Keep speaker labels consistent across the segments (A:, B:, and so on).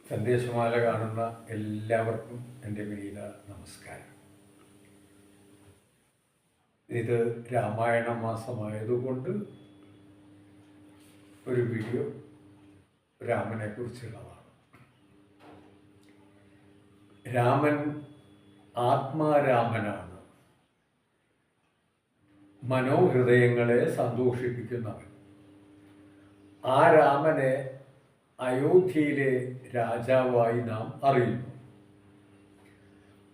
A: സന്ദേശമാല കാണുന്ന എല്ലാവർക്കും എൻ്റെ വിനീത നമസ്കാരം. ഇത് രാമായണ മാസമായതുകൊണ്ട് ഒരു വീഡിയോ രാമനെ കുറിച്ചുള്ളതാണ്. രാമൻ ആത്മാരാമനാണ്, മനോഹൃദയങ്ങളെ സന്തോഷിപ്പിക്കുന്നവൻ. ആ രാമനെ അയോധ്യയിലെ രാജാവായി നാം അറിയുന്നു.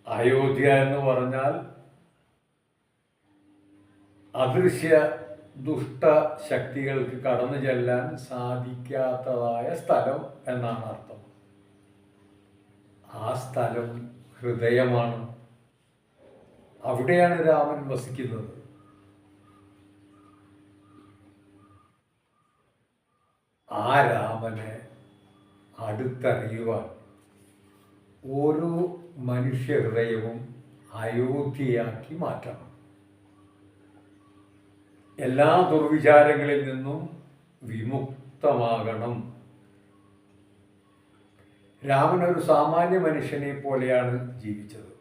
A: അയോധ്യ എന്ന് പറഞ്ഞാൽ അദൃശ്യ ദുഷ്ട ശക്തികൾക്ക് കടന്നു ചെല്ലാൻ സാധിക്കാത്തതായ സ്ഥലം എന്നാണ് അർത്ഥം. ആ സ്ഥലം ഹൃദയമാണ്. അവിടെയാണ് രാമൻ വസിക്കുന്നത്. ആ രാമനെ അടുത്തറിയുവാൻ ഓരോ മനുഷ്യ ഹൃദയവും അയോധ്യയാക്കി മാറ്റണം. എല്ലാ ദുർവിചാരങ്ങളിൽ നിന്നും വിമുക്തമാകണം. രാമൻ ഒരു സാമാന്യ മനുഷ്യനെ പോലെയാണ് ജീവിച്ചത്.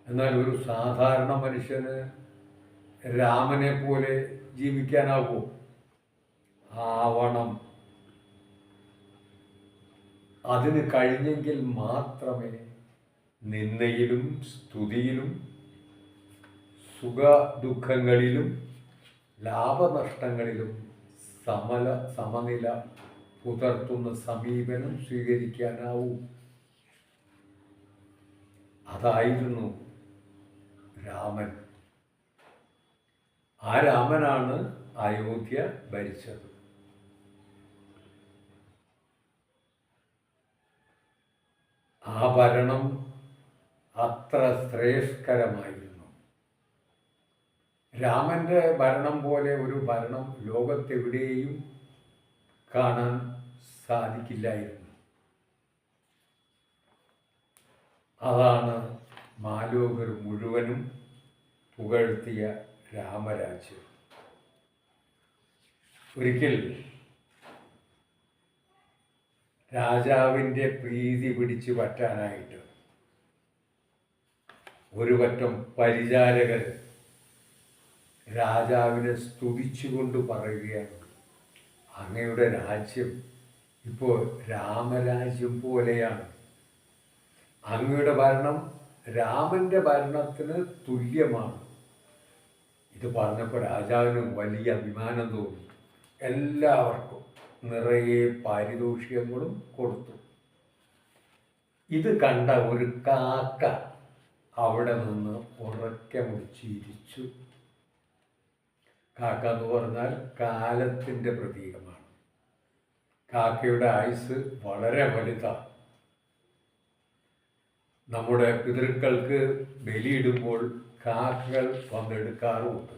A: എന്നാൽ ഒരു സാധാരണ മനുഷ്യന് രാമനെ പോലെ ജീവിക്കാനാവൂ? ആവണം. അതിന് കഴിഞ്ഞെങ്കിൽ മാത്രമേ നിന്ദയിലും സ്തുതിയിലും സുഖ ദുഃഖങ്ങളിലും ലാഭനഷ്ടങ്ങളിലും സമനില പുലർത്തുന്ന സമീപനം സ്വീകരിക്കാനാവൂ. അതായിരുന്നു രാമൻ. ആ രാമനാണ് അയോധ്യ ഭരിച്ചത്. ആ ഭരണം അത്ര ശ്രേഷ്ഠകരമായിരുന്നു. രാമന്റെ ഭരണം പോലെ ഒരു ഭരണം ലോകത്തെവിടെയും കാണാൻ സാധിക്കില്ലായിരുന്നു. അതാണ് മാലോകർ മുഴുവനും പുകഴ്ത്തിയ രാമരാജ്യം. ഒരിക്കൽ രാജാവിൻ്റെ പ്രീതി പിടിച്ചു പറ്റാനായിട്ട് ഒരു പറ്റം പരിചാരകർ രാജാവിനെ സ്തുതിച്ചുകൊണ്ട് പറയുകയാണ്, അങ്ങയുടെ രാജ്യം ഇപ്പോൾ രാമരാജ്യം പോലെയാണ്. അങ്ങയുടെ ഭരണം രാമൻ്റെ ഭരണത്തിന് തുല്യമാണ്. ഇത് പറഞ്ഞപ്പോൾ രാജാവിന് വലിയ അഭിമാനം തോന്നി. എല്ലാവർക്കും നിറയെ പാരിതോഷികങ്ങളും കൊടുത്തു. ഇത് കണ്ട ഒരു കാക്ക അവിടെ നിന്ന് ഉറക്കെ ചിരിച്ചു. കാക്ക എന്ന് പറഞ്ഞാൽ കാലത്തിൻ്റെ പ്രതീകമാണ്. കാക്കയുടെ ആയുസ് വളരെ വലുതാണ്. നമ്മുടെ പിതൃക്കൾക്ക് ബലിയിടുമ്പോൾ കാക്കകൾ വന്നെടുക്കാറുമുണ്ട്.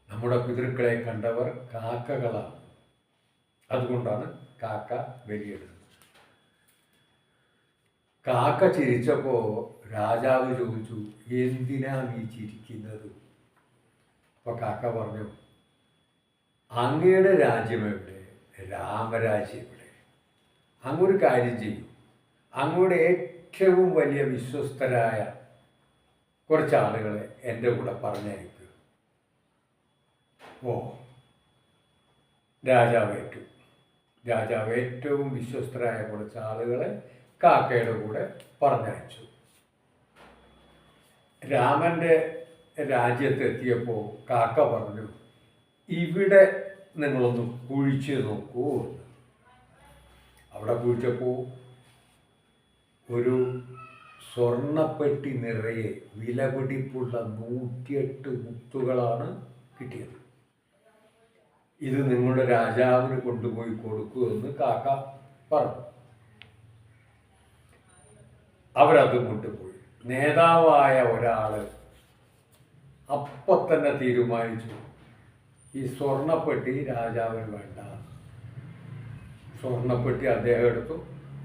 A: നമ്മുടെ പിതൃക്കളെ കണ്ടവർ കാക്കകളാണ്. അതുകൊണ്ടാണ് കാക്ക ബലിയിടുന്നത്. കാക്ക ചിരിച്ചപ്പോൾ രാജാവ് ചോദിച്ചു, എന്തിനാ നീ ചിരിക്കുന്നത്? അപ്പോൾ കാക്ക പറഞ്ഞു, അങ്ങയുടെ രാജ്യം എവിടെ? രാമരാജ്യം എവിടെ? അങ്ങൊരു കാര്യം ചെയ്യും, അങ്ങയുടെ ഏറ്റവും വലിയ വിശ്വസ്തരായ കുറച്ച് ആളുകളെ എൻ്റെ കൂടെ പറഞ്ഞയക്കും. ഓ, രാജാവ് ഏറ്റവും വിശ്വസ്തരായ കുറച്ച് ആളുകളെ കാക്കയുടെ കൂടെ പറഞ്ഞയച്ചു. രാമൻ്റെ രാജ്യത്തെത്തിയപ്പോൾ കാക്ക പറഞ്ഞു, ഇവിടെ നിങ്ങളൊന്ന് കുഴിച്ച് നോക്കൂ. അവിടെ കുഴിച്ചപ്പോൾ ഒരു സ്വർണ്ണപ്പെട്ടി നിറയെ വിലപിടിപ്പുള്ള 108 മുത്തുകളാണ് കിട്ടിയത്. ഇത് നിങ്ങളുടെ രാജാവിന് കൊണ്ടുപോയി കൊടുക്കുമെന്ന് കാക്ക പറഞ്ഞു. അവരത് കൊണ്ടുപോയി. നേതാവായ ഒരാൾ അപ്പം തന്നെ തീരുമാനിച്ചു, ഈ സ്വർണ്ണപ്പെട്ടി രാജാവിന് വേണ്ട. സ്വർണ്ണപ്പെട്ടി അദ്ദേഹം എടുത്തു,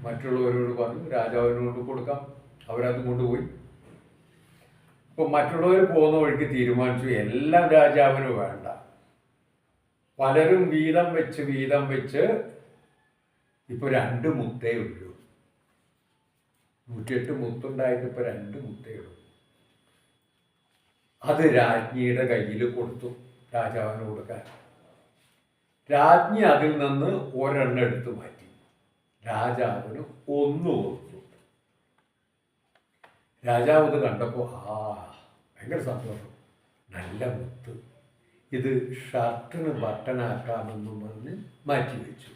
A: മറ്റുള്ളവരോട് പറഞ്ഞു രാജാവിനോട് കൊടുക്കാം. അവരത് കൊണ്ടുപോയി. ഇപ്പം മറ്റുള്ളവർ പോകുന്ന വഴിക്ക് തീരുമാനിച്ചു, എല്ലാം രാജാവിന് വേണ്ട. പലരും വീതം വെച്ച് ഇപ്പോൾ 2 മുത്തേ ഉള്ളൂ. 108 മുത്തുണ്ടായിട്ട് ഇപ്പോൾ 2 മുത്തേ ഉള്ളൂ. അത് രാജ്ഞിയുടെ കയ്യിൽ കൊടുത്തു, രാജാവിന് കൊടുക്കാൻ. രാജ്ഞി അതിൽ നിന്ന് ഒരെണ്ണം എടുത്തു മാറ്റി, രാജാവിന് 1 കൊടുത്തു. രാജാവ് ഇത് കണ്ടപ്പോൾ ഭയങ്കര സന്തോഷം. നല്ല മുത്ത്, ഇത് ഷർട്ടിന് ബട്ടനാക്കാമെന്നും പറഞ്ഞ് മാറ്റിവെച്ചു.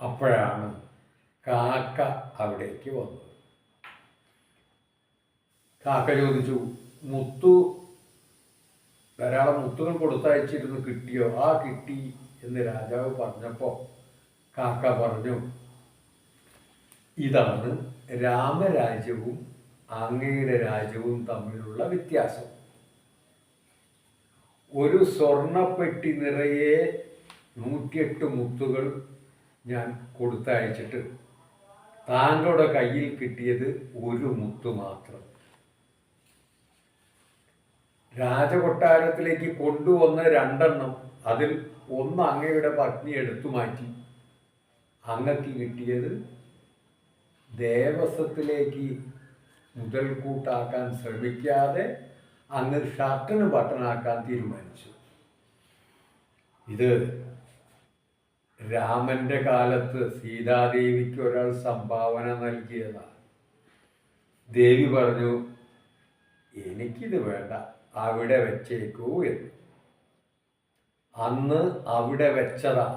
A: അപ്പോഴാണ് കാക്ക അവിടേക്ക് വന്നത്. കാക്ക ചോദിച്ചു, ധാരാളം മുത്തുകൾ കൊടുത്തയച്ചിരുന്നു, കിട്ടിയോ? കിട്ടി എന്ന് രാജാവ് പറഞ്ഞപ്പോൾ കാക്ക പറഞ്ഞു, ഇതാണ് രാമരാജ്യവും അങ്ങയുടെ രാജ്യവും തമ്മിലുള്ള വ്യത്യാസം. ഒരു സ്വർണ്ണപ്പെട്ടി നിറയെ 108 മുത്തുകൾ ഞാൻ കൊടുത്തയച്ചിട്ട് താങ്കളുടെ കയ്യിൽ കിട്ടിയത് 1 മുത്ത് മാത്രം. രാജകൊട്ടാരത്തിലേക്ക് കൊണ്ടുവന്ന 2 എണ്ണം, അതിൽ 1 അങ്ങയുടെ പത്നി എടുത്തു മാറ്റി. അങ്ങക്ക് കിട്ടിയത് ദേവസ്വത്തിലേക്ക് മുതൽക്കൂട്ടാക്കാൻ ശ്രമിക്കാതെ അങ്ങ് ഷർട്ടിന് ബട്ടണാക്കാൻ തീരുമാനിച്ചു. ഇത് രാമന്റെ കാലത്ത് സീതാദേവിക്ക് ഒരാൾ സംഭാവന നൽകിയതാണ്. ദേവി പറഞ്ഞു, എനിക്കിത് വേണ്ട, അവിടെ വെച്ചേക്കൂ എന്ന്. അന്ന് അവിടെ വെച്ചതാ.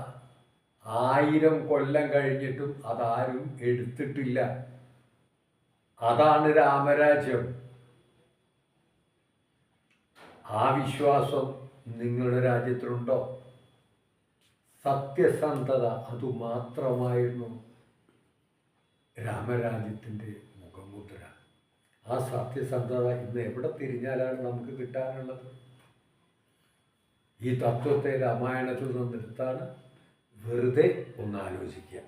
A: 1000 കൊല്ലം കഴിഞ്ഞിട്ടും അതാരും എടുത്തിട്ടില്ല. അതാണ് രാമരാജ്യം. ആ വിശ്വാസം നിങ്ങളുടെ രാജ്യത്തിലുണ്ടോ? സത്യസന്ധത അതുമാത്രമായിരുന്നു രാമരാജ്യത്തിൻ്റെ മുഖമുദ്ര. ആ സത്യസന്ധത ഇന്ന് എവിടെ തിരിഞ്ഞാലാണ് നമുക്ക് കിട്ടാനുള്ളത്? ഈ തത്വത്തെ രാമായണത്തിൽ നിന്നെടുത്താണ്. വെറുതെ ഒന്ന് ആലോചിക്കുക.